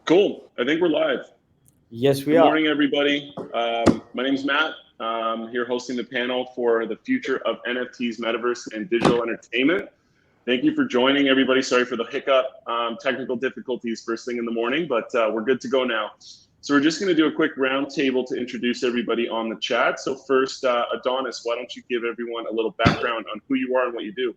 Cool. I think we're live. Yes, we Good are. morning, everybody. My name is Matt. I'm here hosting the panel for the future of NFTs, Metaverse, and digital entertainment. Thank you for joining, everybody. Sorry for the hiccup, technical difficulties first thing in the morning, but we're good to go now. So we're just going to do a quick roundtable to introduce everybody on the chat. So first, Adonis, why don't you give everyone a little background on who you are and what you do?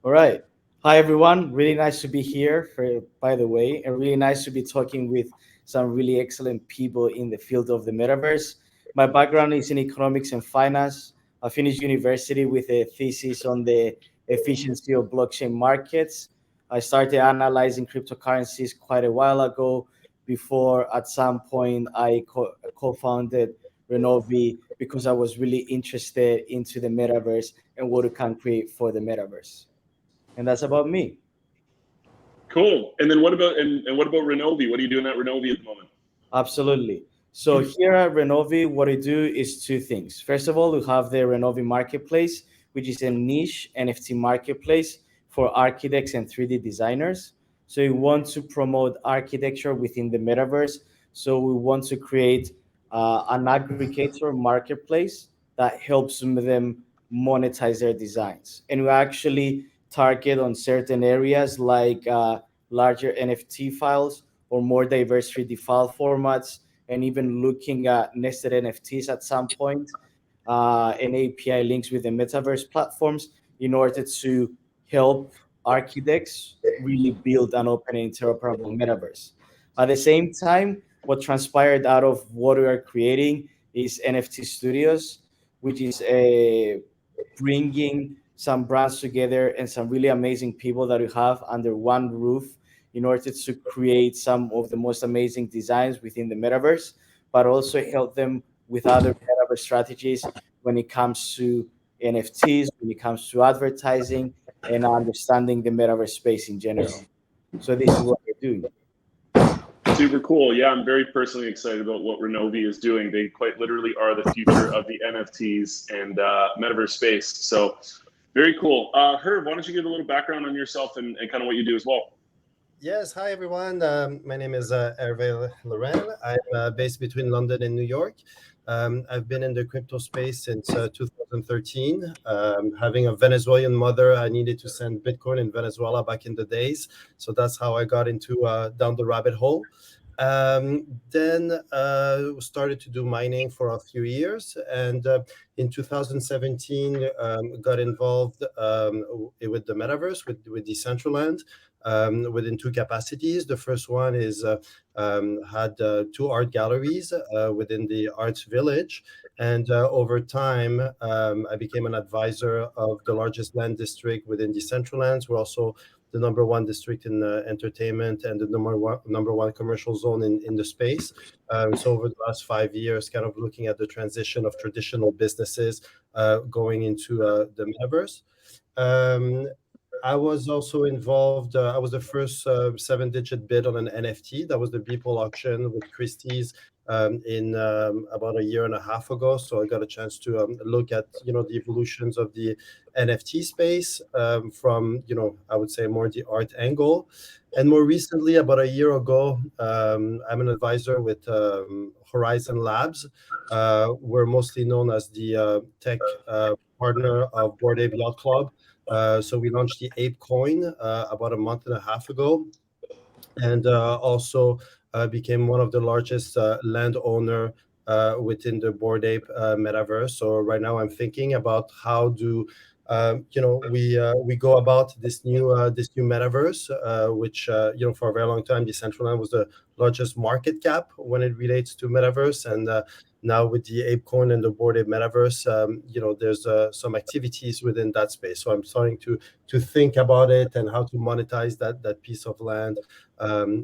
All right. Hi, everyone. Really nice to be here, by the way, and really nice to be talking with some really excellent people in the field of the metaverse. My background is in economics and finance. I finished university with a thesis on the efficiency of blockchain markets. I started analyzing cryptocurrencies quite a while ago before at some point I co-founded Renovi because I was really interested into the metaverse and what it can create for the metaverse. And that's about me. Cool. And then what about Renovi? What are you doing at Renovi at the moment? Absolutely. So here at Renovi, what I do is two things. First of all, we have the Renovi Marketplace, which is a niche NFT marketplace for architects and 3D designers. So we want to promote architecture within the metaverse. So we want to create an aggregator marketplace that helps them monetize their designs. And we actually target on certain areas like larger NFT files or more diverse 3D file formats, and even looking at nested NFTs at some point, and API links with the metaverse platforms in order to help architects really build an open and interoperable metaverse. At the same time, what transpired out of what we are creating is NFT Studios, which is a bringing some brands together and some really amazing people that we have under one roof in order to create some of the most amazing designs within the metaverse, but also help them with other metaverse strategies when it comes to NFTs, when it comes to advertising, and understanding the metaverse space in general. So this is what we're doing. Super cool. Yeah, I'm very personally excited about what Renovi is doing. They quite literally are the future of the NFTs and metaverse space. So very cool. Herve, why don't you give a little background on yourself and kind of what you do as well? Yes, hi everyone. My name is Herve Larren. I'm based between London and New York. I've been in the crypto space since 2013. Having a Venezuelan mother, I needed to send Bitcoin in Venezuela back in the days. So that's how I got into down the rabbit hole. Then started to do mining for a few years, and in 2017 got involved with the metaverse with Decentralized. Within two capacities. The first one is had two art galleries within the arts village, and over time I became an advisor of the largest land district within Decentralized. We're also the number one district in entertainment and the number one commercial zone in the space. So over the last 5 years, kind of looking at the transition of traditional businesses going into the metaverse. I was also involved. I was the first 7-digit bid on an NFT. That was the Beeple auction with Christie's in about a year and a half ago. So I got a chance to look at the evolutions of the NFT space from I would say more the art angle. And more recently, about a year ago, I'm an advisor with Horizon Labs. We're mostly known as the tech partner of Bored Ape Yacht Club. So we launched the Ape Coin about a month and a half ago, and also became one of the largest landowner within the Bored Ape metaverse. So right now I'm thinking about how do we go about this new metaverse, which for a very long time Decentraland was the largest market cap when it relates to metaverse, and now with the ApeCoin and the Bored Ape Metaverse, there's some activities within that space. So I'm starting to think about it and how to monetize that piece of land,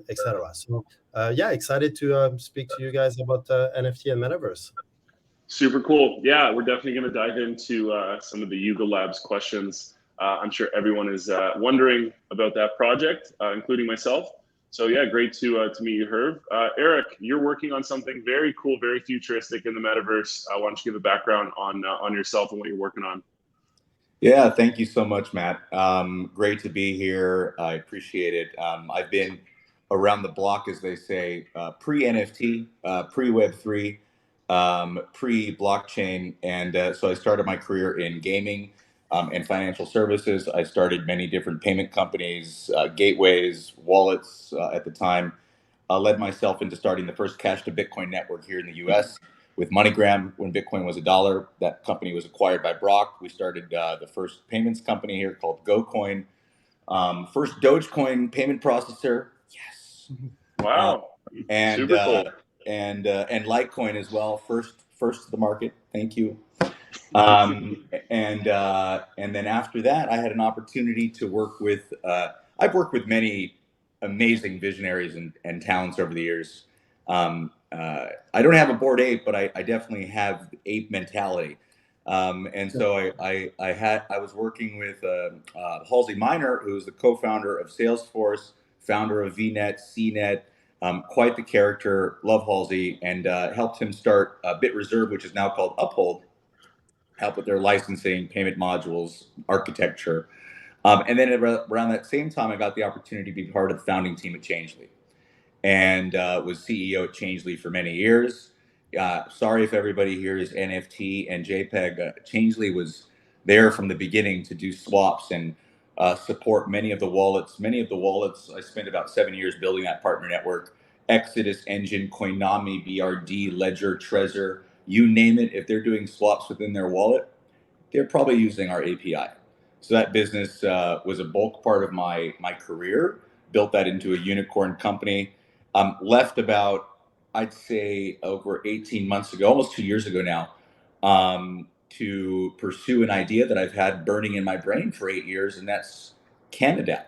etc. So excited to speak to you guys about NFT and Metaverse. Super cool. Yeah, we're definitely going to dive into some of the Yuga Labs questions. I'm sure everyone is wondering about that project, including myself. So yeah, great to meet you, Herve. Eric, you're working on something very cool, very futuristic in the metaverse. Why don't you give a background on yourself and what you're working on? Yeah, thank you so much, Matt. Great to be here. I appreciate it. I've been around the block, as they say, pre-NFT, pre-Web3, pre-blockchain. And so I started my career in gaming and financial services. I started many different payment companies, gateways, wallets at the time. Led myself into starting the first cash to Bitcoin network here in the US with MoneyGram when Bitcoin was $1. That company was acquired by Brock. We started the first payments company here called GoCoin. First Dogecoin payment processor. Yes. Wow. And Super cool. and Litecoin as well. First to the market. Thank you. And then after that, I had an opportunity to work with. I've worked with many amazing visionaries and talents over the years. I don't have a bored ape, but I definitely have ape mentality. And so I was working with Halsey Minor, who's the co-founder of Salesforce, founder of VNet, CNET, quite the character. Love Halsey, and helped him start BitReserve, which is now called Uphold. Help with their licensing, payment modules, architecture. And then around that same time, I got the opportunity to be part of the founding team at Changely, and was CEO at Changely for many years. Sorry if everybody here is NFT and JPEG. Changely was there from the beginning to do swaps and support many of the wallets. Many of the wallets, I spent about 7 years building that partner network. Exodus, Engine, Coinami, BRD, Ledger, Trezor, you name it. If they're doing swaps within their wallet, they're probably using our API. So that business was a bulk part of my career. Built that into a unicorn company. Left about, I'd say, over 18 months ago, almost 2 years ago now, to pursue an idea that I've had burning in my brain for 8 years, and that's Canada.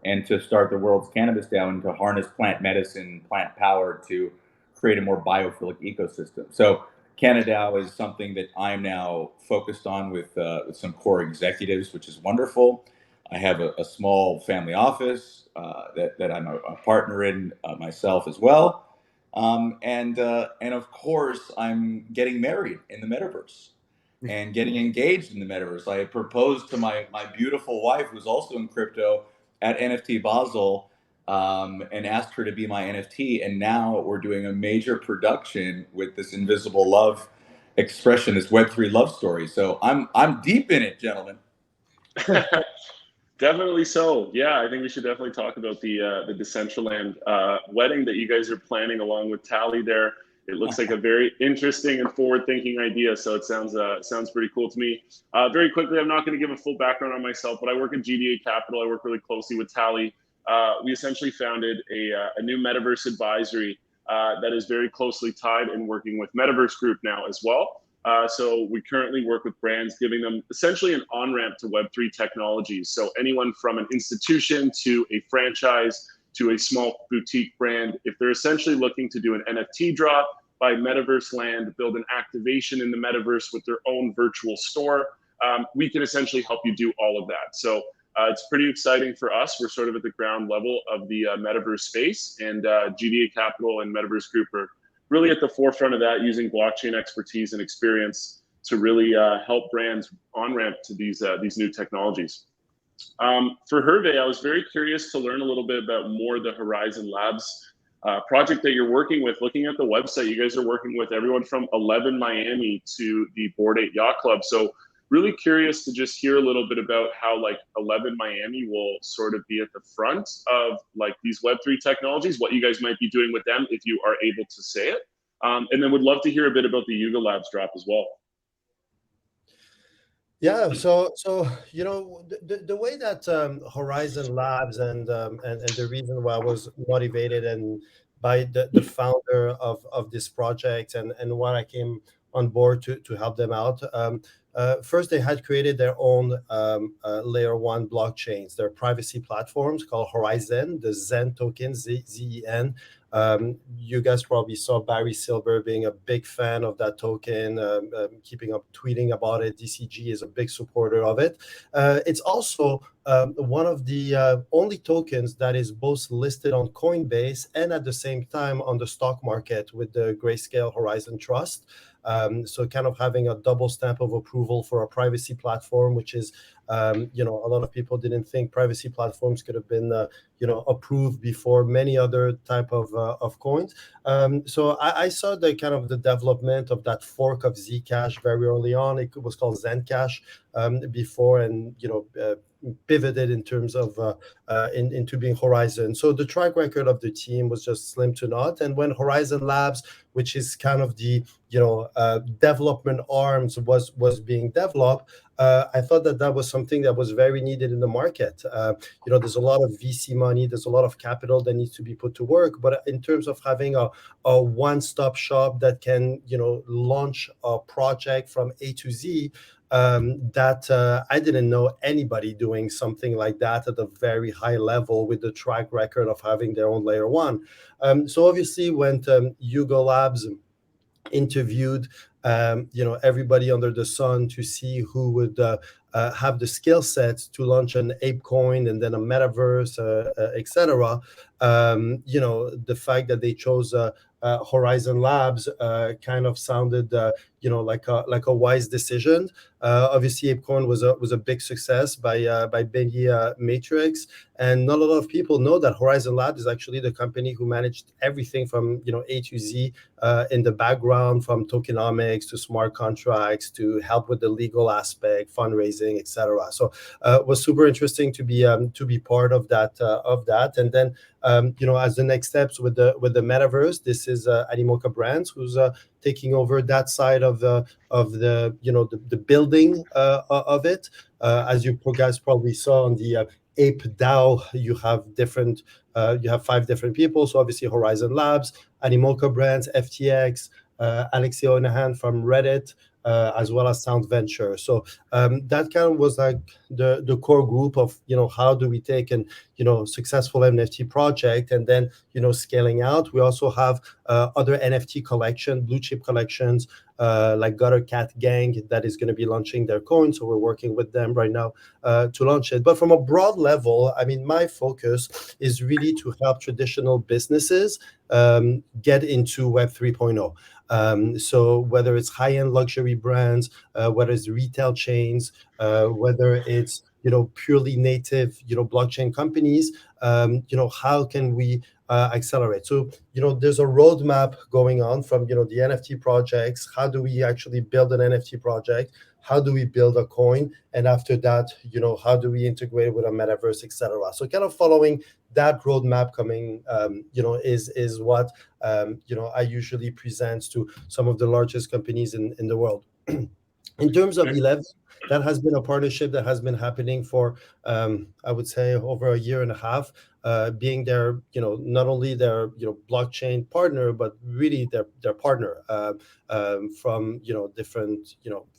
And to start the world's cannabis DAO and to harness plant medicine, plant power to create a more biophilic ecosystem. So Canada is something that I'm now focused on with some core executives, which is wonderful. I have a small family office that I'm a partner in myself as well. And of course, I'm getting married in the metaverse and getting engaged in the metaverse. I proposed to my beautiful wife, who's also in crypto, at NFT Basel, and asked her to be my NFT. And now we're doing a major production with this invisible love expression, this Web3 love story. So I'm deep in it, gentlemen. Definitely so. Yeah, I think we should definitely talk about the Decentraland wedding that you guys are planning along with Tally there. It looks like a very interesting and forward-thinking idea. So it sounds pretty cool to me. Very quickly, I'm not going to give a full background on myself, but I work at GDA Capital. I work really closely with Tally. We essentially founded a new Metaverse advisory that is very closely tied and working with Metaverse Group now as well. So we currently work with brands, giving them essentially an on-ramp to Web3 technologies. So anyone from an institution to a franchise to a small boutique brand, if they're essentially looking to do an NFT drop, buy Metaverse land, build an activation in the Metaverse with their own virtual store, we can essentially help you do all of that. So it's pretty exciting for us. We're sort of at the ground level of the Metaverse space, and GDA Capital and Metaverse Group are really at the forefront of that, using blockchain expertise and experience to really help brands on-ramp to these new technologies. For Herve, I was very curious to learn a little bit about more the Horizon Labs project that you're working with. Looking at the website, you guys are working with everyone from 11 Miami to the Bored Ape Yacht Club. So really curious to just hear a little bit about how like 11 Miami will sort of be at the front of like these Web3 technologies, what you guys might be doing with them if you are able to say it. And then would love to hear a bit about the Yuga Labs drop as well. Yeah, so you know the way that Horizon Labs and the reason why I was motivated and by the founder of this project and why I came on board to help them out. First, they had created their own layer one blockchains, their privacy platforms called Horizon, the Zen token, ZEN. You guys probably saw Barry Silver being a big fan of that token, keeping up tweeting about it. DCG is a big supporter of it. It's also one of the only tokens that is both listed on Coinbase and at the same time on the stock market with the Grayscale Horizon Trust. So kind of having a double stamp of approval for a privacy platform, which is A lot of people didn't think privacy platforms could have been approved before many other type of coins. So I saw the kind of the development of that fork of Zcash very early on. It was called Zencash before, and pivoted in terms of into being Horizon. So the track record of the team was just slim to naught. And when Horizon Labs, which is kind of the development arms, was being developed, I thought that was something that was very needed in the market. There's a lot of VC money, there's a lot of capital that needs to be put to work. But in terms of having a one-stop shop that can launch a project from A to Z, I didn't know anybody doing something like that at a very high level with the track record of having their own layer one. So obviously when Yuga Labs interviewed everybody under the sun to see who would have the skill sets to launch an ape coin and then a metaverse, etc. The fact that they chose Horizon Labs kind of sounded like a wise decision. Obviously, ApeCoin was a big success by Benny Matrix, and not a lot of people know that Horizon Labs is actually the company who managed everything from A to Z in the background, from tokenomics to smart contracts to help with the legal aspect, fundraising, etc. So it was super interesting to be part of that. And then as the next steps with the metaverse, this is Animoca Brands who's taking over that side of the building of it. As you guys probably saw on the Ape DAO, you have 5 different people. So obviously Horizon Labs, Animoca Brands, FTX, Alexei Onahan from Reddit, as well as Sound Venture. So that kind of was like the core group of how do we take an successful NFT project and then scaling out. We also have other NFT blue chip collections like Gutter Cat Gang that is going to be launching their coin. So we're working with them right now to launch it. But from a broad level, I mean, my focus is really to help traditional businesses get into Web 3.0. So whether it's high-end luxury brands, whether it's retail chains, whether it's purely native blockchain companies, how can we accelerate? So there's a roadmap going on from the NFT projects. How do we actually build an NFT project? How do we build a coin? And after that, how do we integrate with a metaverse, etc. So kind of following that roadmap coming, is what I usually present to some of the largest companies in the world. In terms of 11, that has been a partnership that has been happening for, I would say, over a year and a half, being their, not only their, blockchain partner, but really their partner from, different,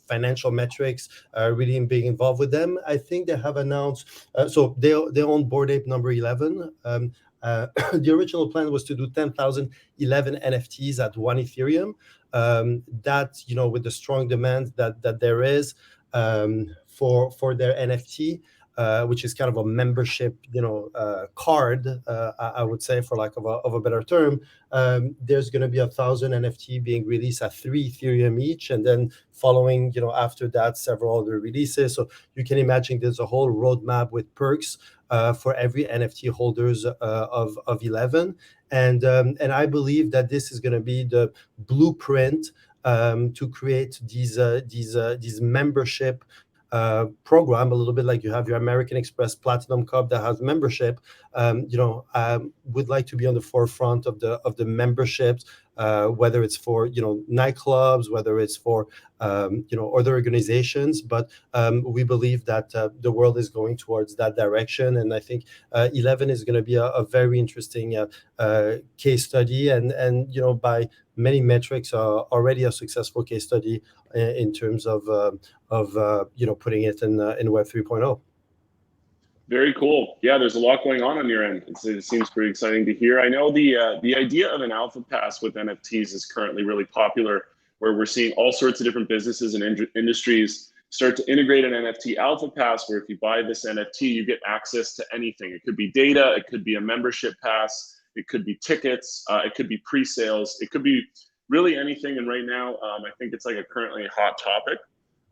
financial metrics, really being involved with them. I think they have announced, so they own Bored Ape number 11. The original plan was to do 10,000 11 NFTs at 1 Ethereum. That, with the strong demand that there is for their NFT, which is kind of a membership, card, I would say, for lack of a better term. There's going to be 1,000 NFT being released at 3 Ethereum each, and then following, after that, several other releases. So you can imagine there's a whole roadmap with perks for every NFT holders of 11, and I believe that this is going to be the blueprint to create these membership program, a little bit like you have your American Express Platinum Cup that has membership. Would like to be on the forefront of the memberships, whether it's for nightclubs, whether it's for other organizations. But we believe that the world is going towards that direction, and I think 11 is going to be a very interesting case study, and by many metrics already a successful case study in terms of putting it in Web 3.0. Very cool. Yeah, there's a lot going on your end. It seems pretty exciting to hear. I know the idea of an alpha pass with NFTs is currently really popular, where we're seeing all sorts of different businesses and industries start to integrate an NFT alpha pass, where if you buy this NFT, you get access to anything. It could be data, it could be a membership pass, it could be tickets, it could be pre-sales, it could be really anything. And right now, I think it's like currently a hot topic.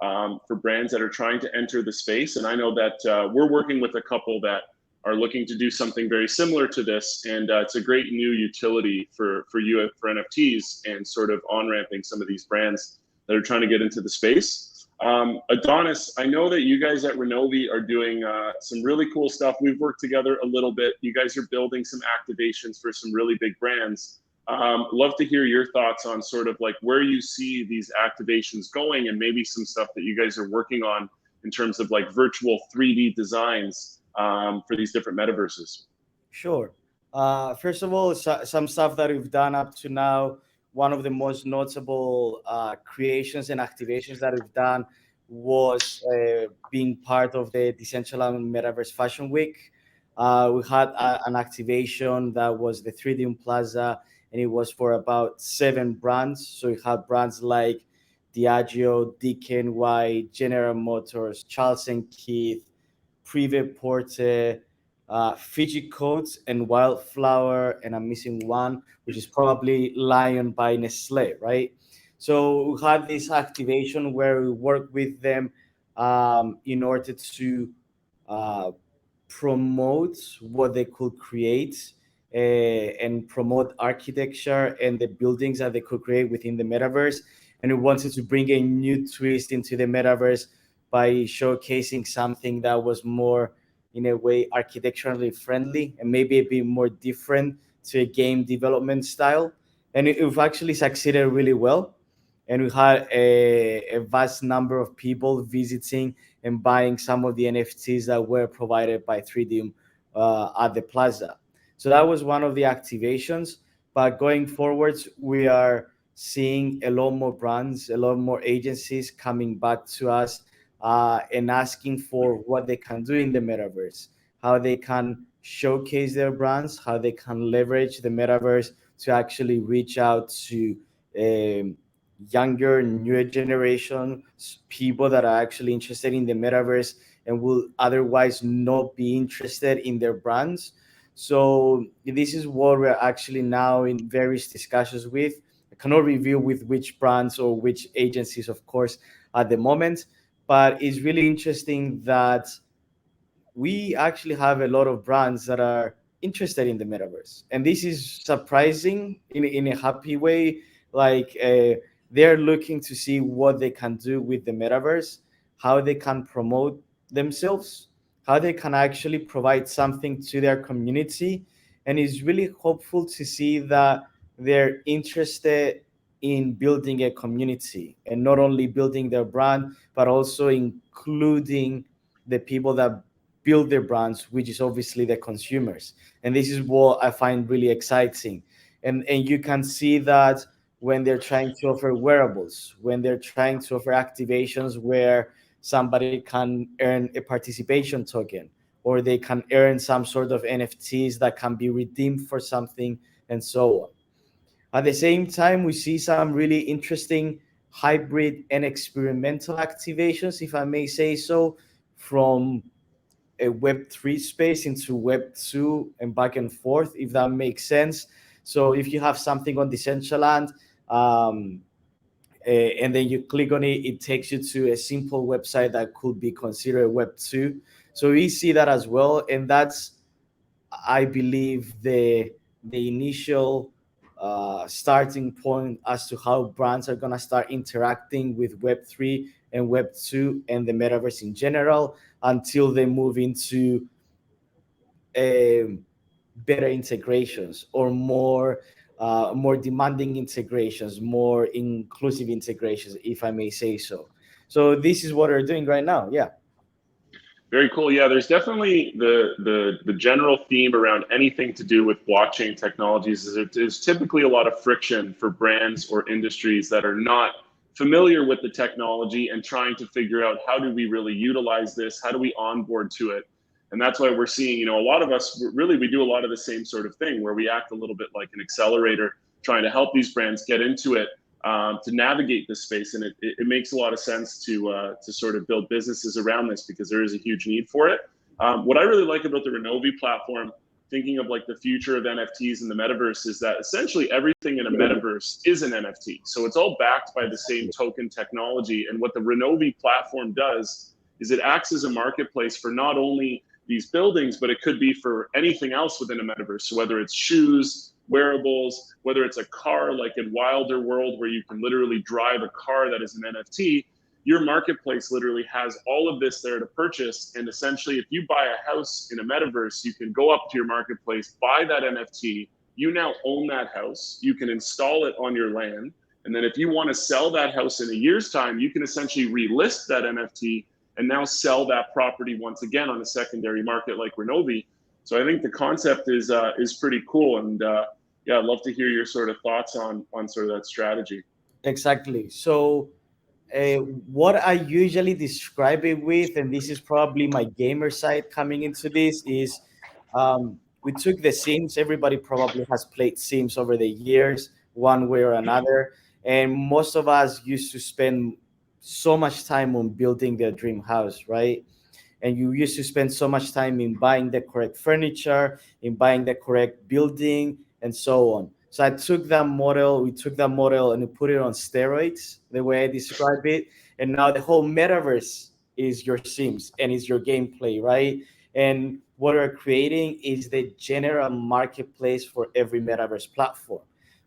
for brands that are trying to enter the space. And I know that we're working with a couple that are looking to do something very similar to this. And it's a great new utility for you for NFTs and sort of on-ramping some of these brands that are trying to get into the space. Adonis, I know that you guys at Renovi are doing some really cool stuff. We've worked together a little bit. You guys are building some activations for some really big brands. Love to hear your thoughts on sort of like where you see these activations going and maybe some stuff that you guys are working on in terms of like virtual 3D designs for these different metaverses. Sure. First of all, some stuff that we've done up to now. One of the most notable creations and activations that we've done was being part of the Decentralized Metaverse Fashion Week. We had an activation that was the 3D Plaza, and it was for about 7 brands. So we had brands like Diageo, DKNY, General Motors, Charles & Keith, Privé Porte, Fiji Coats, and Wildflower, and I'm missing one, which is probably Lion by Nestle, right? So we had this activation where we work with them in order to promote what they could create and promote architecture and the buildings that they could create within the metaverse. And we wanted to bring a new twist into the metaverse by showcasing something that was more, in a way, architecturally friendly and maybe a bit more different to a game development style. And we've actually succeeded really well. And we had a vast number of people visiting and buying some of the NFTs that were provided by 3D at the plaza. So that was one of the activations. But going forwards, we are seeing a lot more brands, a lot more agencies coming back to us and asking for what they can do in the metaverse, how they can showcase their brands, how they can leverage the metaverse to actually reach out to younger, newer generation, people that are actually interested in the metaverse and will otherwise not be interested in their brands. So this is what we're actually now in various discussions with. I cannot reveal with which brands or which agencies, of course, at the moment, but it's really interesting that we actually have a lot of brands that are interested in the metaverse. And this is surprising in a happy way. Like they're looking to see what they can do with the metaverse, how they can promote themselves, how they can actually provide something to their community. And it's really hopeful to see that they're interested in building a community and not only building their brand, but also including the people that build their brands, which is obviously the consumers. And this is what I find really exciting. And you can see that when they're trying to offer wearables, when they're trying to offer activations where somebody can earn a participation token, or they can earn some sort of NFTs that can be redeemed for something, and so on. At the same time, we see some really interesting hybrid and experimental activations, if I may say so, from a Web3 space into Web2 and back and forth, if that makes sense. So if you have something on Decentraland, and then you click on it, it takes you to a simple website that could be considered Web2. So we see that as well. And that's, I believe, the initial starting point as to how brands are going to start interacting with Web3 and Web2 and the metaverse in general until they move into better integrations or more demanding integrations, more inclusive integrations, if I may say so. So this is what we're doing right now. Yeah. Very cool. Yeah, there's definitely the general theme around anything to do with blockchain technologies is there's typically a lot of friction for brands or industries that are not familiar with the technology and trying to figure out how do we really utilize this, how do we onboard to it. And that's why we're seeing, a lot of us, we do a lot of the same sort of thing where we act a little bit like an accelerator, trying to help these brands get into it, to navigate this space. And it makes a lot of sense to sort of build businesses around this because there is a huge need for it. What I really like about the Renovi platform, thinking of like the future of NFTs in the metaverse is that essentially everything in a metaverse is an NFT. So it's all backed by the same token technology. And what the Renovi platform does is it acts as a marketplace for not only these buildings, but it could be for anything else within a metaverse. So whether it's shoes, wearables, whether it's a car like in Wilder World where you can literally drive a car that is an NFT, your marketplace literally has all of this there to purchase. And essentially, if you buy a house in a metaverse, you can go up to your marketplace, buy that NFT. You now own that house. You can install it on your land. And then if you want to sell that house in a year's time, you can essentially relist that NFT and now sell that property once again on a secondary market like Renovi. So I think the concept is pretty cool. And yeah, I'd love to hear your sort of thoughts on sort of that strategy. Exactly. So what I usually describe it with, and this is probably my gamer side coming into this, is we took the Sims. Everybody probably has played Sims over the years, one way or another. And most of us used to spend so much time on building their dream house, right? And you used to spend so much time in buying the correct furniture, in buying the correct building, and so on. So we took that model and we put it on steroids, the way I describe it. And now the whole metaverse is your Sims and is your gameplay, right? And what we're creating is the general marketplace for every metaverse platform.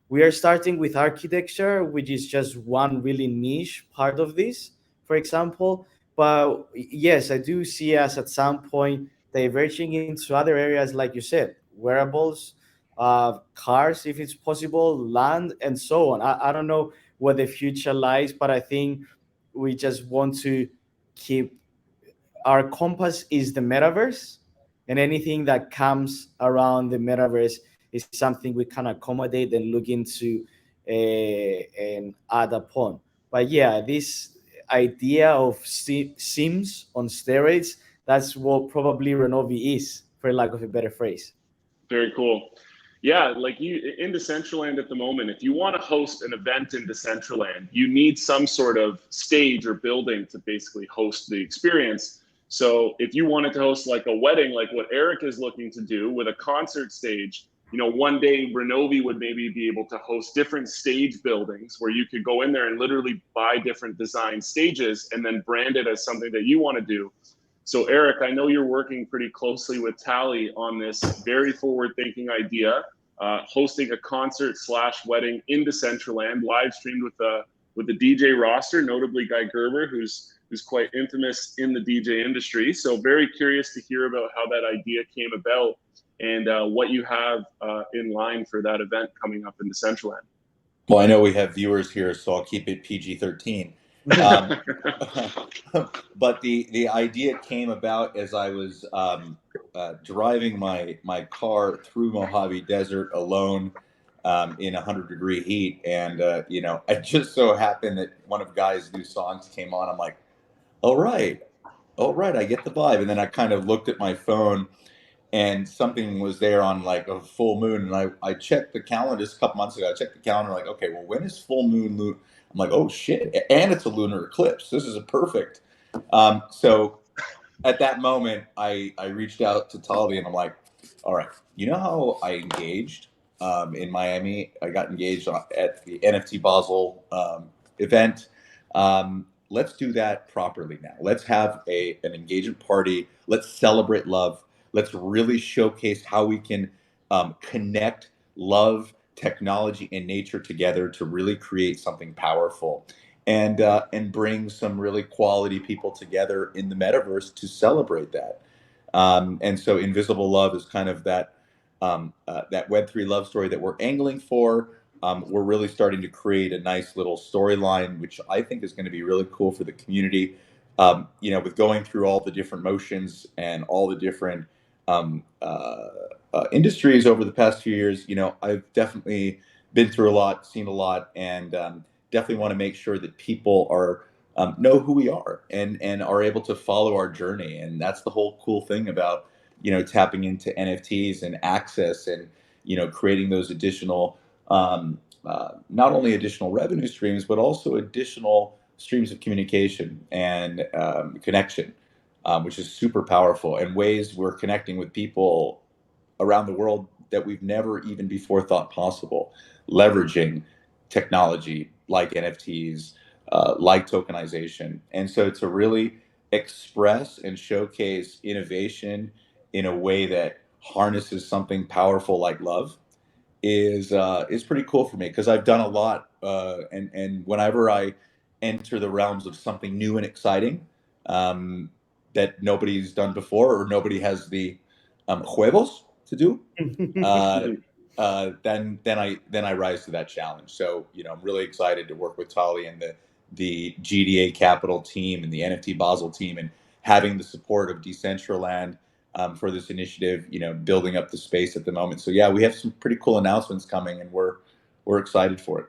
We are starting with architecture, which is just one really niche part of this, for example. But yes, I do see us at some point diverging into other areas, like you said, wearables, cars, if it's possible, land, and so on. I don't know where the future lies, but I think we just want to keep our compass is the metaverse, and anything that comes around the metaverse is something we can accommodate and look into and add upon. But yeah, this idea of Sims on steroids, that's what probably Renovi is, for lack of a better phrase. Very cool. Yeah, like you in Decentraland at the moment, if you want to host an event in Decentraland, you need some sort of stage or building to basically host the experience. So if you wanted to host like a wedding, like what Eric is looking to do with a concert stage, you know, one day Renovi would maybe be able to host different stage buildings where you could go in there and literally buy different design stages and then brand it as something that you want to do. So Eric, I know you're working pretty closely with Tally on this very forward-thinking idea, hosting a concert/wedding in Decentraland, live streamed with the DJ roster, notably Guy Gerber, who's quite infamous in the DJ industry. So very curious to hear about how that idea came about and what you have in line for that event coming up in Decentraland. Well, I know we have viewers here, so I'll keep it PG-13. But the idea came about as I was driving my car through Mojave Desert alone in 100-degree heat, and you know, it just so happened that one of Guy's new songs came on. I'm like, all right, I get the vibe. And then I kind of looked at my phone, and something was there on like a full moon, and I checked the calendar just a couple months ago. I checked the calendar, like, okay, well, when is full moon? I'm like, oh shit, and it's a lunar eclipse. This is a perfect. So at that moment, I reached out to Tavi, and I'm like, all right, you know how I engaged in Miami? I got engaged at the NFT Basel event. Let's do that properly now. Let's have an engagement party. Let's celebrate love. Let's really showcase how we can connect love, technology, and nature together to really create something powerful, and bring some really quality people together in the metaverse to celebrate that. And so, Invisible Love is kind of that Web3 love story that we're angling for. We're really starting to create a nice little storyline, which I think is going to be really cool for the community. You know, with going through all the different motions and all the different industries over the past few years, you know, I've definitely been through a lot, seen a lot, and definitely want to make sure that people are know who we are and are able to follow our journey. And that's the whole cool thing about, you know, tapping into NFTs and access, and, you know, creating those additional not only additional revenue streams, but also additional streams of communication and connection, which is super powerful, and ways we're connecting with people around the world that we've never even before thought possible, leveraging technology like NFTs, like tokenization. And so to really express and showcase innovation in a way that harnesses something powerful like love is pretty cool for me, because I've done a lot, and whenever I enter the realms of something new and exciting, that nobody's done before or nobody has the huevos to do, then I rise to that challenge. So I'm really excited to work with Tali and the GDA Capital team and the NFT Basel team, and having the support of Decentralized for this initiative, building up the space at the moment. So yeah, we have some pretty cool announcements coming, and we're excited for it.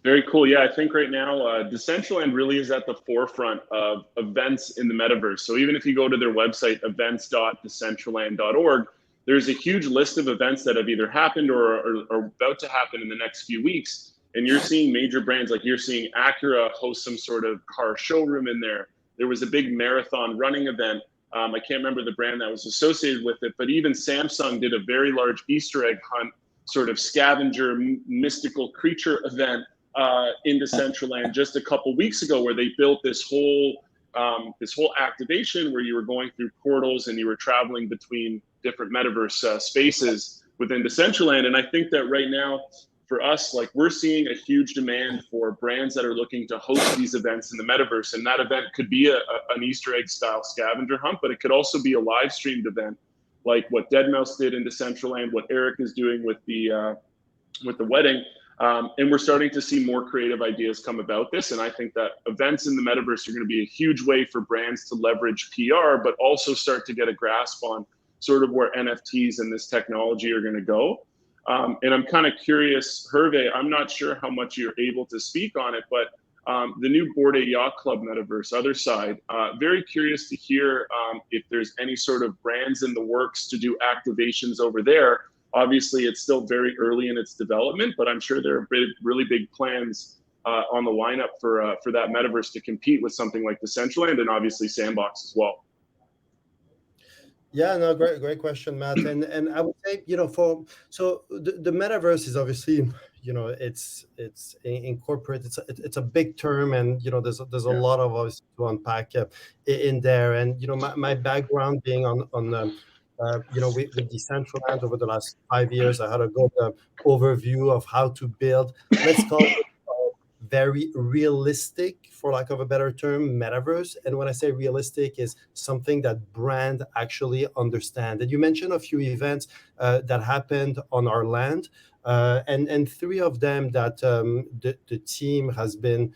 Very cool. Yeah, I think right now Decentraland really is at the forefront of events in the metaverse. So even if you go to their website, events.decentraland.org, there's a huge list of events that have either happened or are about to happen in the next few weeks. And you're seeing major brands, like you're seeing Acura host some sort of car showroom in there. There was a big marathon running event. I can't remember the brand that was associated with it, but even Samsung did a very large Easter egg hunt, sort of scavenger, mystical creature event in Decentraland just a couple weeks ago, where they built this whole activation where you were going through portals and you were traveling between different metaverse spaces within Decentraland. And I think that right now, for us, like, we're seeing a huge demand for brands that are looking to host these events in the metaverse. And that event could be an Easter egg style scavenger hunt, but it could also be a live streamed event, like what Deadmau5 did in Decentraland, what Eric is doing with the wedding. And we're starting to see more creative ideas come about this. And I think that events in the metaverse are going to be a huge way for brands to leverage PR, but also start to get a grasp on sort of where NFTs and this technology are going to go. And I'm kind of curious, Herve, I'm not sure how much you're able to speak on it, but the new Bored Ape Yacht Club Metaverse, other side, very curious to hear if there's any sort of brands in the works to do activations over there. Obviously, it's still very early in its development, but I'm sure there are really big plans on the lineup for that metaverse to compete with something like Decentraland and obviously Sandbox as well. Yeah, no, great question, Matt. And I would say, the metaverse is obviously, it's incorporated. It's a big term, and there's a lot of obviously to unpack in there. And my background being on with Decentraland over the last 5 years, I had a good overview of how to build, let's call it, very realistic, for lack of a better term, metaverse. And when I say realistic, is something that brand actually understand. And you mentioned a few events that happened on our land, and three of them that the team has been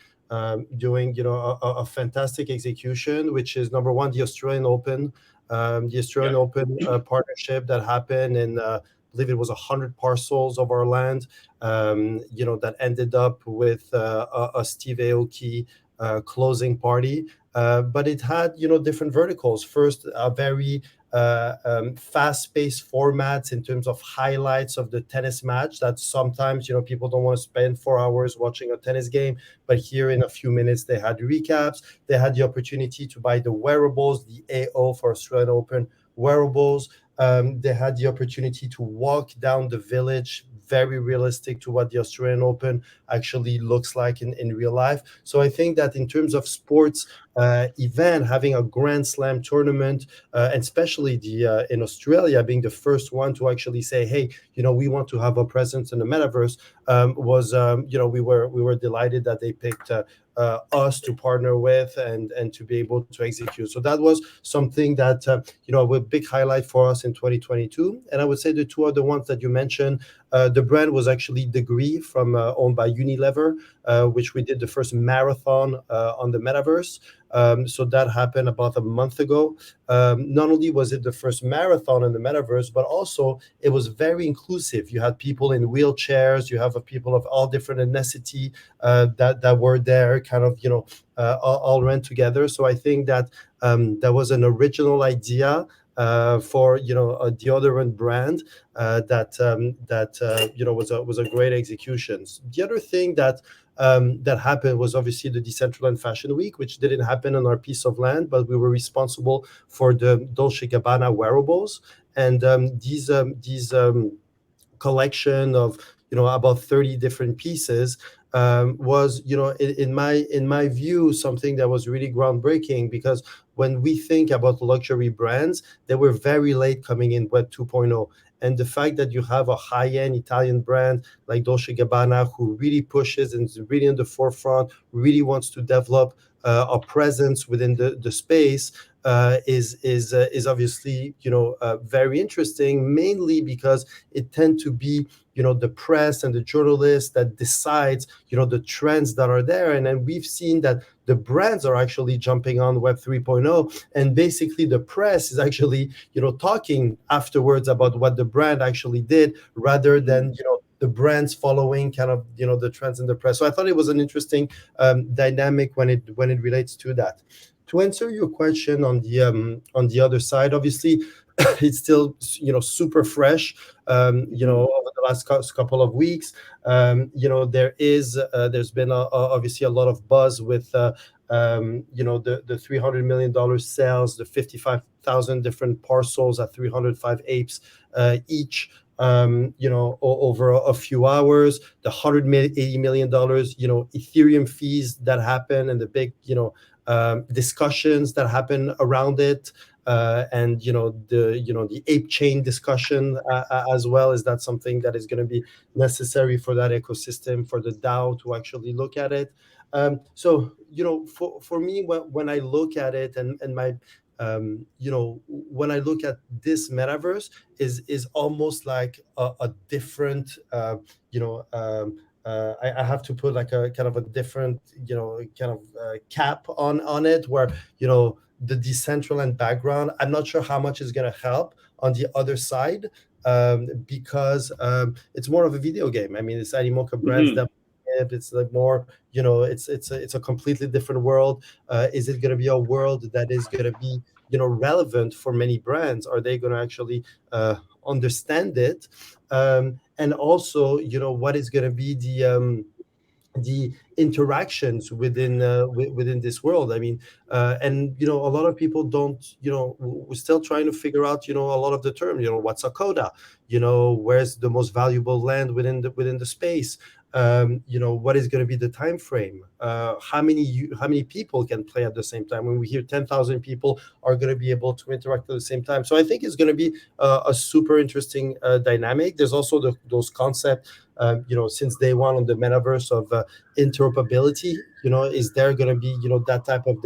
doing a fantastic execution, which is number one, the Australian Open. The Australian Open partnership that happened in I believe it was 100 parcels of our land, that ended up with a Steve Aoki closing party. But it had, different verticals. First, a very fast-paced formats in terms of highlights of the tennis match that sometimes, people don't want to spend 4 hours watching a tennis game, but here in a few minutes, they had recaps. They had the opportunity to buy the wearables, the AO for Australian Open wearables. They had the opportunity to walk down the village, very realistic to what the Australian Open actually looks like in real life. So I think that in terms of sports event, having a Grand Slam tournament, and especially the in Australia being the first one to actually say, hey, we want to have a presence in the metaverse, was we were delighted that they picked us to partner with and to be able to execute. So that was something that a big highlight for us in 2022. And I would say the two other ones that you mentioned, the brand was actually Degree from owned by Unilever, which we did the first marathon on the metaverse. So that happened about a month ago. Not only was it the first marathon in the metaverse, but also it was very inclusive. You had people in wheelchairs, you have people of all different ethnicity that were there, kind of all ran together. So I think that that was an original idea for the deodorant brand that was a great execution. The other thing that that happened was obviously the Decentralized Fashion Week, which didn't happen on our piece of land, but we were responsible for the Dolce & Gabbana wearables. And these collection of about 30 different pieces was in my view something that was really groundbreaking, because when we think about luxury brands, they were very late coming in Web 2.0. And the fact that you have a high-end Italian brand like Dolce & Gabbana, who really pushes and is really in the forefront, really wants to develop a presence within the space, is obviously very interesting, mainly because it tends to be the press and the journalists that decides the trends that are there. And then we've seen that the brands are actually jumping on Web 3.0, and basically the press is actually talking afterwards about what the brand actually did, rather than the brands following kind of the trends in the press. So I thought it was an interesting dynamic when it relates to that. To answer your question on the other side, obviously it's still super fresh. Over the last couple of weeks, there's been obviously a lot of buzz with the $300 million sales, the 55,000 different parcels at 305 apes each. Over a few hours, the $180 million, Ethereum fees that happen, and the big, discussions that happen around it, and the ape chain discussion as well. Is that something that is going to be necessary for that ecosystem, for the DAO to actually look at it? So for me, when I look at it, and my when I look at this metaverse, is almost like a different I have to put like a kind of a different cap on it, where the decentralized background, I'm not sure how much is going to help on the other side, because it's more of a video game. I mean, it's Animoca brands that it's like more, it's a completely different world. Is it going to be a world that is going to be relevant for many brands? Are they going to actually understand it? And also, what is going to be the interactions within this world? I mean, and a lot of people don't, we're still trying to figure out, a lot of the term, what's a coda, where's the most valuable land within the space, what is going to be the time frame, how many people can play at the same time. When we hear 10,000 people are going to be able to interact at the same time, so I think it's going to be a super interesting dynamic. There's also those concepts, since day one on the metaverse, of interoperability. Is there going to be that type of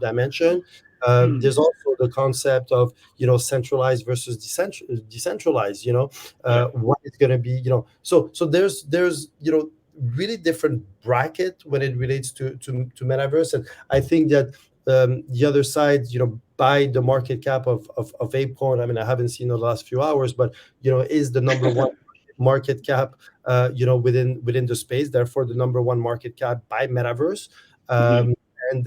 dimension? There's also the concept of centralized versus decentralized. What is going to be so there's really different bracket when it relates to metaverse. And I think that the other side, by the market cap of ApeCoin, I mean, I haven't seen the last few hours, but is the number one market cap within the space, therefore the number one market cap by metaverse. And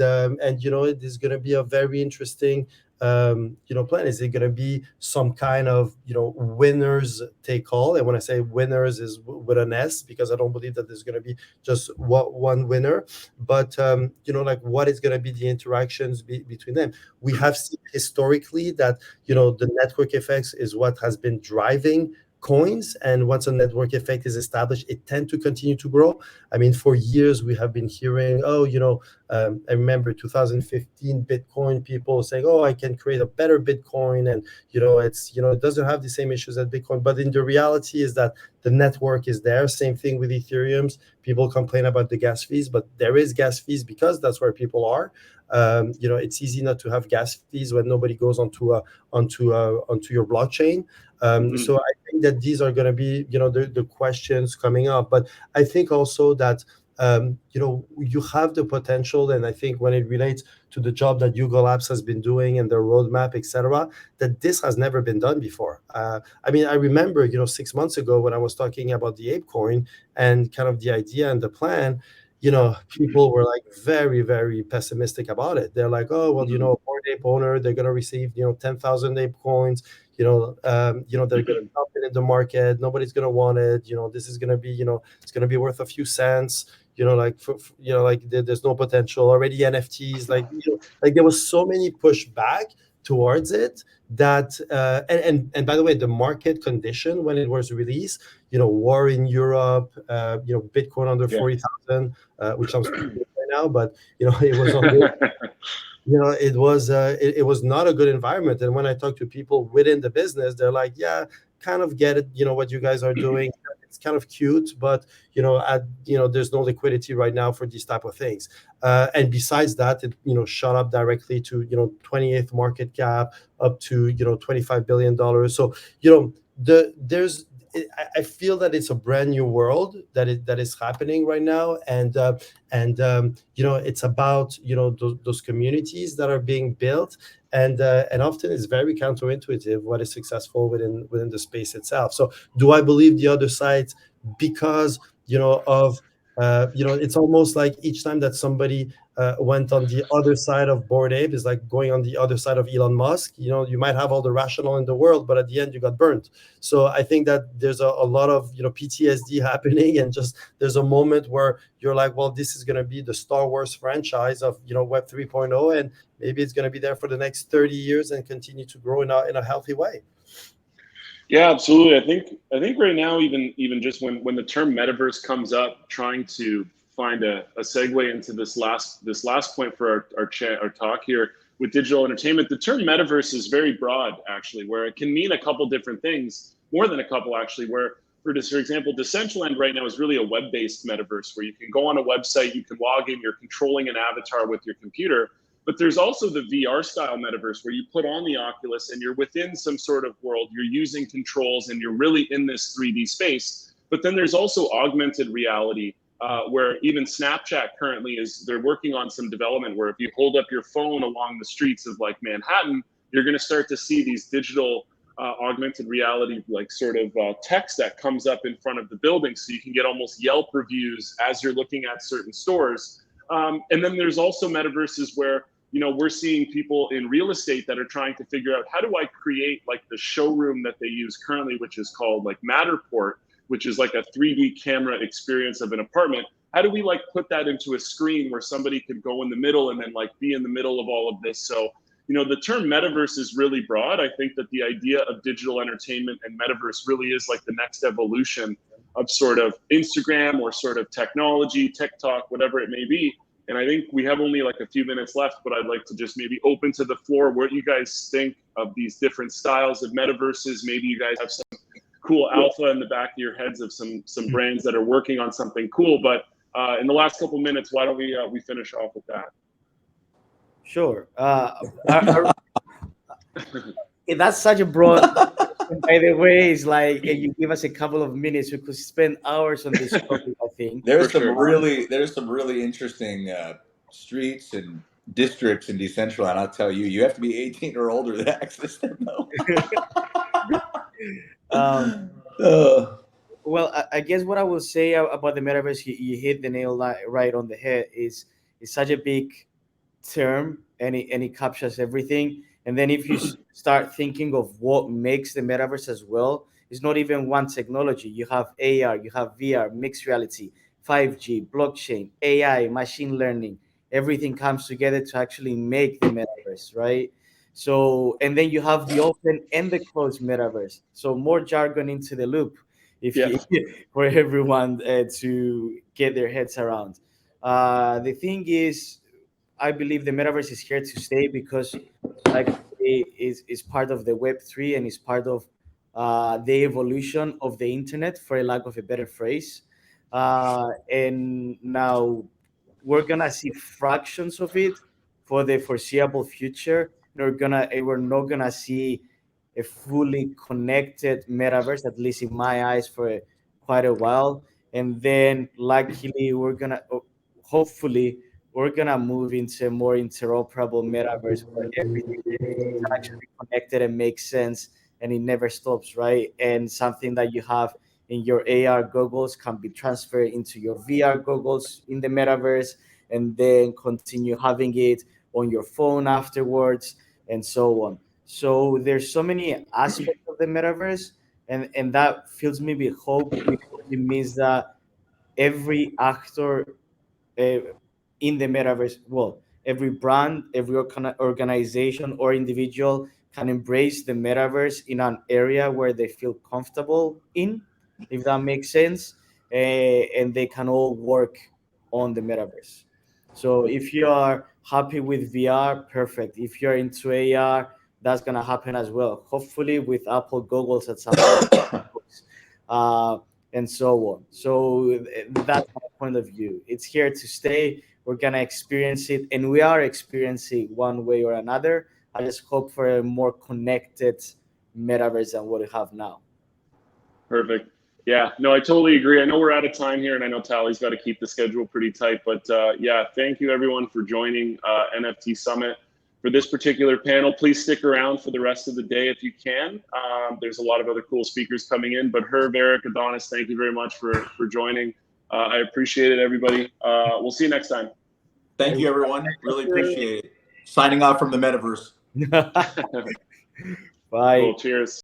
it is going to be a very interesting plan. Is it going to be some kind of winners take all? And when I say winners, is with an S, because I don't believe that there's going to be just one winner, but like, what is going to be the interactions between them? We have seen historically that the network effects is what has been driving coins, and once a network effect is established, it tends to continue to grow. I mean, for years we have been hearing, I remember 2015 Bitcoin, people saying, I can create a better Bitcoin, and it doesn't have the same issues as Bitcoin. But in the reality is that the network is there. Same thing with Ethereum's. People complain about the gas fees, but there is gas fees because that's where people are. It's easy not to have gas fees when nobody goes onto your blockchain. So I think that these are going to be the questions coming up. But I think also that you have the potential, and I think when it relates to the job that Yuga Labs has been doing and their roadmap, etc., that this has never been done before. I mean, I remember 6 months ago when I was talking about the ApeCoin and kind of the idea and the plan, people were like very, very pessimistic about it. They're like, a Bored Ape owner, they're going to receive 10,000 ape coins. They're going to dump it in the market. Nobody's going to want it. This is going to be, it's going to be worth a few cents. there's no potential already. NFTs, like there was so many pushback towards it that and by the way, the market condition when it was released, war in Europe, Bitcoin under 40,000, which sounds pretty good right now, but it was under. It was not a good environment. And when I talk to people within the business, they're like, yeah, kind of get it, what you guys are doing. It's kind of cute, but there's no liquidity right now for these type of things. And besides that, it shot up directly to 28th market cap, up to $25 billion. So I feel that it's a brand new world that is happening right now, and it's about those communities that are being built, and often it's very counterintuitive what is successful within the space itself. So do I believe the other side because of it's almost like each time that somebody went on the other side of Bored Ape is like going on the other side of Elon Musk. You might have all the rational in the world, but at the end you got burnt. So I think that there's a lot of PTSD happening, and just there's a moment where you're like, well, this is going to be the Star Wars franchise of Web 3.0, and maybe it's going to be there for the next 30 years and continue to grow in a healthy way. Yeah, absolutely. I think right now, even just when the term metaverse comes up, trying to find a segue into this last point for our talk here with digital entertainment, the term metaverse is very broad, actually, where it can mean a couple different things, more than a couple actually. Where for example, Decentralized right now is really a web-based metaverse where you can go on a website, you can log in, you're controlling an avatar with your computer. But there's also the VR style metaverse where you put on the Oculus and you're within some sort of world, you're using controls and you're really in this 3D space. But then there's also augmented reality, where even Snapchat currently they're working on some development where if you hold up your phone along the streets of like Manhattan, you're going to start to see these digital augmented reality, like sort of text that comes up in front of the building. So you can get almost Yelp reviews as you're looking at certain stores. And then there's also metaverses where we're seeing people in real estate that are trying to figure out how do I create like the showroom that they use currently, which is called like Matterport, which is like a 3D camera experience of an apartment. How do we like put that into a screen where somebody could go in the middle and then like be in the middle of all of this? So, the term metaverse is really broad. I think that the idea of digital entertainment and metaverse really is like the next evolution of sort of Instagram or sort of technology, TikTok, whatever it may be. And I think we have only like a few minutes left, but I'd like to just maybe open to the floor what you guys think of these different styles of metaverses. Maybe you guys have some cool alpha in the back of your heads of some brands that are working on something cool. But in the last couple minutes, why don't we finish off with that? Sure. That's such a broad. By the way, it's like if you give us a couple of minutes, we could spend hours on this topic. I think there's some really interesting streets and districts in Decentralized. I'll tell you, you have to be 18 or older to access them, though. Well, I guess what I will say about the metaverse, you hit the nail right on the head. It's such a big term, and it captures everything. And then if you start thinking of what makes the metaverse as well, it's not even one technology. You have AR, you have VR, mixed reality, 5G, blockchain, AI, machine learning. Everything comes together to actually make the metaverse, right? So, and then you have the open and the closed metaverse. So more jargon into the loop, for everyone to get their heads around. The thing is, I believe the metaverse is here to stay because, like, it is part of the Web3 and is part of the evolution of the internet, for a lack of a better phrase. And now we're gonna see fractions of it for the foreseeable future. We're not gonna see a fully connected metaverse, at least in my eyes, for quite a while. And then, luckily, hopefully, we're gonna move into a more interoperable metaverse where everything is actually connected and makes sense, and it never stops, right? And something that you have in your AR goggles can be transferred into your VR goggles in the metaverse, and then continue having it on your phone afterwards, and so on. So there's so many aspects of the metaverse, and that fills me with hope, because it means that every actor in the metaverse. Well, every brand, every organization or individual can embrace the metaverse in an area where they feel comfortable in, if that makes sense, and they can all work on the metaverse. So if you are happy with VR, perfect. If you're into AR, that's gonna happen as well. Hopefully with Apple goggles at some point, uh, and so on. So that's my point of view. It's here to stay. We're gonna experience it, and we are experiencing one way or another. I just hope for a more connected metaverse than what we have now. Perfect. Yeah, no, I totally agree. I know we're out of time here, and I know Tally's got to keep the schedule pretty tight. But yeah, thank you everyone for joining NFT Summit. For this particular panel, please stick around for the rest of the day if you can. There's a lot of other cool speakers coming in. But Herve, Eric, Adonis, thank you very much for joining. I appreciate it, everybody. We'll see you next time. Thank you, everyone. Really appreciate it. Signing off from the metaverse. Bye. Cool. Cheers.